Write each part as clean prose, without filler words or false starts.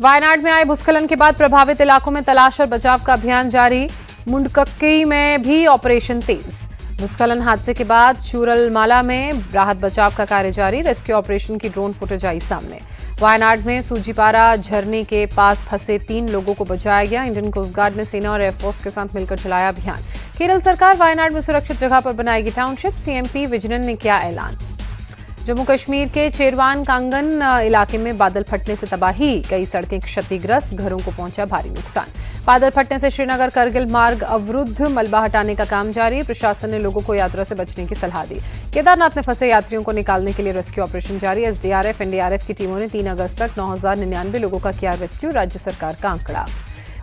वायनाड में आए भूस्खलन के बाद प्रभावित इलाकों में तलाश और बचाव का अभियान जारी। मुंडकक्की में भी ऑपरेशन तेज। भूस्खलन हादसे के बाद चूरलमाला में राहत बचाव का कार्य जारी। रेस्क्यू ऑपरेशन की ड्रोन फुटेज आई सामने। वायनाड में सूजीपारा झरने के पास फंसे 3 लोगों को बचाया गया। इंडियन कोस्ट गार्ड ने सेना और एयरफोर्स के साथ मिलकर चलाया अभियान। केरल सरकार वायनाड में सुरक्षित जगह पर बनाएगी टाउनशिप। सीएम पी विजयन ने किया ऐलान। जम्मू कश्मीर के चेरवान कांगन इलाके में बादल फटने से तबाही। कई सड़कें क्षतिग्रस्त, घरों को पहुंचा भारी नुकसान। बादल फटने से श्रीनगर करगिल मार्ग अवरुद्ध। मलबा हटाने का काम जारी। प्रशासन ने लोगों को यात्रा से बचने की सलाह दी। केदारनाथ में फंसे यात्रियों को निकालने के लिए रेस्क्यू ऑपरेशन जारी। एसडीआरएफ, एनडीआरएफ की टीमों ने 3 अगस्त तक 9,099 लोगों का किया रेस्क्यू। राज्य सरकार का आंकड़ा।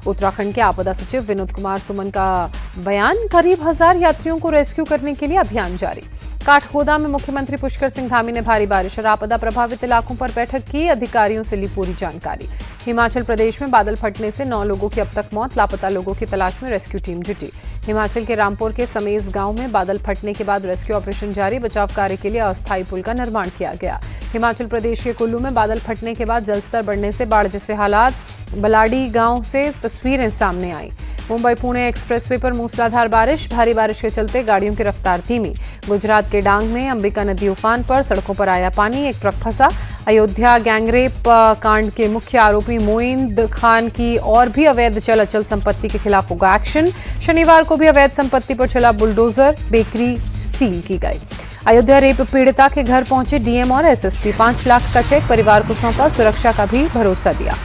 उत्तराखंड के आपदा सचिव विनोद कुमार सुमन का बयान। करीब 1000 यात्रियों को रेस्क्यू करने के लिए अभियान जारी। काठगोदाम में मुख्यमंत्री पुष्कर सिंह धामी ने भारी बारिश और आपदा प्रभावित इलाकों पर बैठक की। अधिकारियों से ली पूरी जानकारी। हिमाचल प्रदेश में बादल फटने से 9 लोगों की अब तक मौत। लापता लोगों की तलाश में रेस्क्यू टीम जुटी। हिमाचल के रामपुर के समेज गांव में बादल फटने के बाद रेस्क्यू ऑपरेशन जारी। बचाव कार्य के लिए अस्थायी पुल का निर्माण किया गया। हिमाचल प्रदेश के कुल्लू में बादल फटने के बाद जलस्तर बढ़ने से बाढ़ जैसे हालात। बलाडी गांव से तस्वीरें सामने आई। मुंबई पुणे एक्सप्रेसवे पर मूसलाधार बारिश। भारी बारिश के चलते गाड़ियों की रफ्तार धीमी। गुजरात के डांग में अंबिका नदी उफान पर। सड़कों पर आया पानी। एक ट्रक फंसा। अयोध्या गैंगरेप कांड के मुख्य आरोपी मोइंद खान की और भी अवैध चल अचल संपत्ति के खिलाफ होगा एक्शन। शनिवार को भी अवैध संपत्ति पर चला बुलडोजर। बेकरी सील की गई। अयोध्या रेप पीड़िता के घर पहुंचे डीएम और एसएसपी। 5 लाख का चेक परिवार को सौंपा। सुरक्षा का भी भरोसा दिया।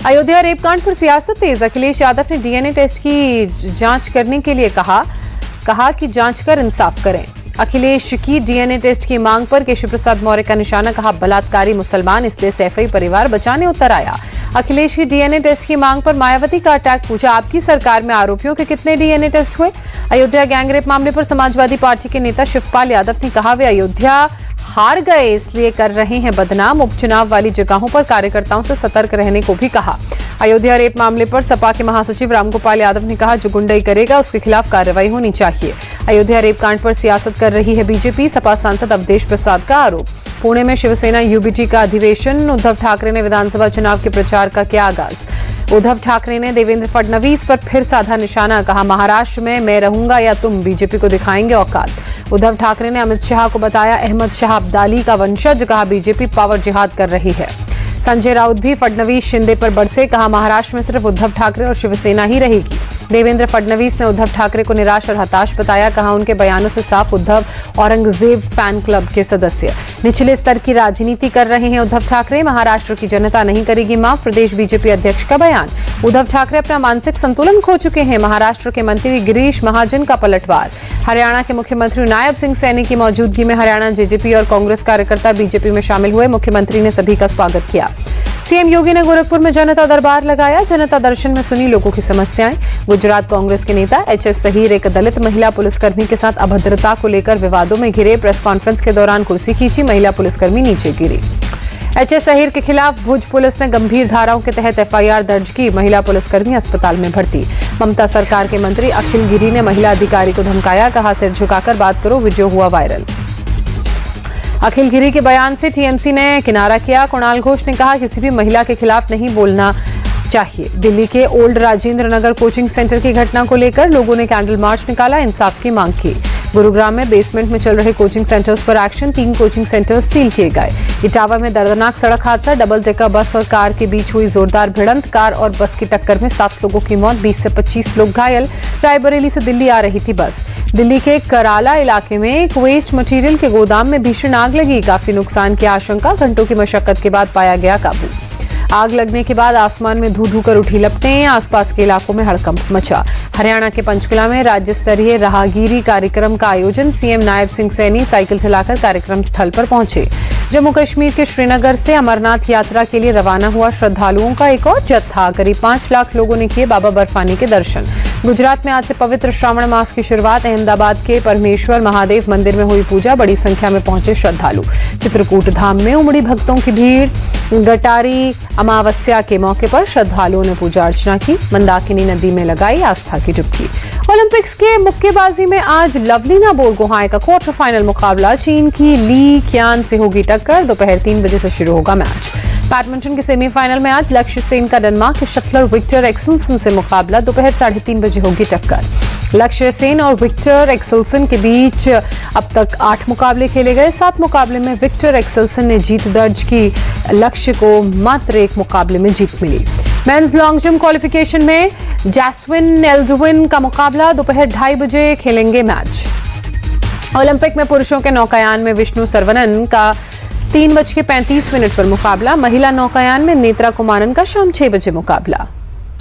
अयोध्या रेप कांड पर सियासत तेज। अखिलेश यादव ने डीएनए टेस्ट की जांच करने के लिए कहा कि जांच कर इंसाफ करें। अखिलेश की डीएनए टेस्ट की मांग पर केशव प्रसाद मौर्य का निशाना। कहा बलात्कारी मुसलमान, इसलिए सैफई परिवार बचाने उतर आया। अखिलेश की डीएनए टेस्ट की मांग पर मायावती का अटैक। पूछा आपकी सरकार में आरोपियों के कितने डीएनए टेस्ट हुए। अयोध्या गैंगरेप मामले पर समाजवादी पार्टी के नेता शिवपाल यादव ने कहा वे अयोध्या हार गए इसलिए कर रहे हैं बदनाम। उपचुनाव वाली जगहों पर कार्यकर्ताओं से सतर्क रहने को भी कहा। अयोध्या रेप मामले पर सपा के महासचिव रामगोपाल यादव ने कहा जो गुंडाई करेगा उसके खिलाफ कार्रवाई होनी चाहिए। अयोध्या रेप कांड पर सियासत कर रही है बीजेपी। सपा सांसद अवधेश प्रसाद का आरोप। पुणे में शिवसेना यूबीटी का अधिवेशन। उद्धव ठाकरे ने विधानसभा चुनाव के प्रचार का किया आगाज। उद्धव ठाकरे ने देवेंद्र फडणवीस पर फिर साधा निशाना। कहा महाराष्ट्र में मैं रहूंगा या तुम, बीजेपी को दिखाएंगे औकात। उद्धव ठाकरे ने अमित शाह को बताया अहमद शाह अब्दाली का वंशज। कहा बीजेपी पावर जिहाद कर रही है। संजय राउत भी फडणवीस शिंदे पर बरसे। कहा महाराष्ट्र में सिर्फ उद्धव ठाकरे और शिवसेना ही रहेगी। देवेंद्र फडणवीस ने उद्धव ठाकरे को निराश और हताश बताया। कहा उनके बयानों से साफ उद्धव औरंगजेब फैन क्लब के सदस्य निचले स्तर की राजनीति कर रहे हैं। उद्धव ठाकरे महाराष्ट्र की जनता नहीं करेगी माफ। प्रदेश बीजेपी अध्यक्ष का बयान। उद्धव ठाकरे अपना मानसिक संतुलन खो चुके हैं। महाराष्ट्र के मंत्री गिरीश महाजन का पलटवार। हरियाणा के मुख्यमंत्री नायब सिंह सैनी की मौजूदगी में हरियाणा जेजेपी और कांग्रेस कार्यकर्ता बीजेपी में शामिल हुए। मुख्यमंत्री ने सभी का स्वागत किया। सीएम योगी ने गोरखपुर में जनता दरबार लगाया। जनता दर्शन में सुनी लोगों की समस्याएं। गुजरात कांग्रेस के नेता एचएस सहीर एक दलित महिला पुलिसकर्मी के साथ अभद्रता को लेकर विवादों में घिरे। प्रेस कॉन्फ्रेंस के दौरान कुर्सी खींची। महिला पुलिसकर्मी नीचे गिरी। एचएस सहीर के खिलाफ भुज पुलिस ने गंभीर धाराओं के तहत एफआईआर दर्ज की। महिला पुलिसकर्मी अस्पताल में भर्ती। ममता सरकार के मंत्री अखिल गिरी ने महिला अधिकारी को धमकाया। कहा सिर झुकाकर बात करो। वीडियो हुआ वायरल। अखिल गिरी के बयान से टीएमसी ने किनारा किया। कुणाल घोष ने कहा किसी भी महिला के खिलाफ नहीं बोलना चाहिए। दिल्ली के old Rajendra Nagar coaching centre की घटना को लेकर लोगों ने कैंडल मार्च निकाला। इंसाफ की मांग की। गुरुग्राम में बेसमेंट में चल रहे कोचिंग सेंटर्स पर एक्शन। 3 कोचिंग सेंटर्स सील किए गए। इटावा में दर्दनाक सड़क हादसा। डबल डेकर बस और कार के बीच हुई जोरदार भिड़ंत। कार और बस की टक्कर में 7 लोगों की मौत, 20 से 25 लोग घायल। रायबरेली से दिल्ली आ रही थी बस। दिल्ली के कराला इलाके में एक वेस्ट मटेरियल के गोदाम में भीषण आग लगी। काफी नुकसान की आशंका। घंटों की मशक्कत के बाद पाया गया काबू। आग लगने के बाद आसमान में धू धू कर उठी लपटें। आसपास के इलाकों में हड़कंप मचा। हरियाणा के पंचकुला में राज्य स्तरीय राहगीरी कार्यक्रम का आयोजन। सीएम नायब सिंह सैनी साइकिल चलाकर कार्यक्रम स्थल पर पहुंचे। जम्मू कश्मीर के श्रीनगर से अमरनाथ यात्रा के लिए रवाना हुआ श्रद्धालुओं का एक और जत्था। करीब 5 लाख लोगों ने किए बाबा बर्फानी के दर्शन। गुजरात में आज से पवित्र श्रावण मास की शुरुआत। अहमदाबाद के परमेश्वर महादेव मंदिर में हुई पूजा। बड़ी संख्या में पहुंचे श्रद्धालु। चित्रकूट धाम में उमड़ी भक्तों की भीड़। गटारी अमावस्या के मौके पर श्रद्धालुओं ने पूजा अर्चना की। मंदाकिनी नदी में लगाई आस्था की डुबकी। ओलंपिक्स के मुक्केबाजी में आज लवलीना बोरगोहाई का क्वार्टर फाइनल मुकाबला चीन की ली क्यान से होगी टक्कर। दोपहर 3 बजे से शुरू होगा मैच। बैडमिंटन के सेमीफाइनल में आज लक्ष्य सेन का डेनमार्क के शटलर विक्टर एक्सेल्सन से मुकाबला। दोपहर 3:30 बजे होगी टक्कर। लक्ष्य सेन और विक्टर एक्सेल्सन के बीच अब तक 8 मुकाबले खेले गए। 7 मुकाबले में विक्टर एक्सेल्सन ने जीत दर्ज की। लक्ष्य को मात्र 1 मुकाबले में जीत मिली। मेंस लॉन्ग जंप क्वालिफिकेशन में जैस्विन एल्डविन का मुकाबला। दोपहर 2:30 बजे खेलेंगे मैच। ओलंपिक में पुरुषों के नौकायान में विष्णु सरवनन का 3:35 पर मुकाबला। महिला नौकायान में नेत्रा कुमारन का शाम 6 बजे मुकाबला।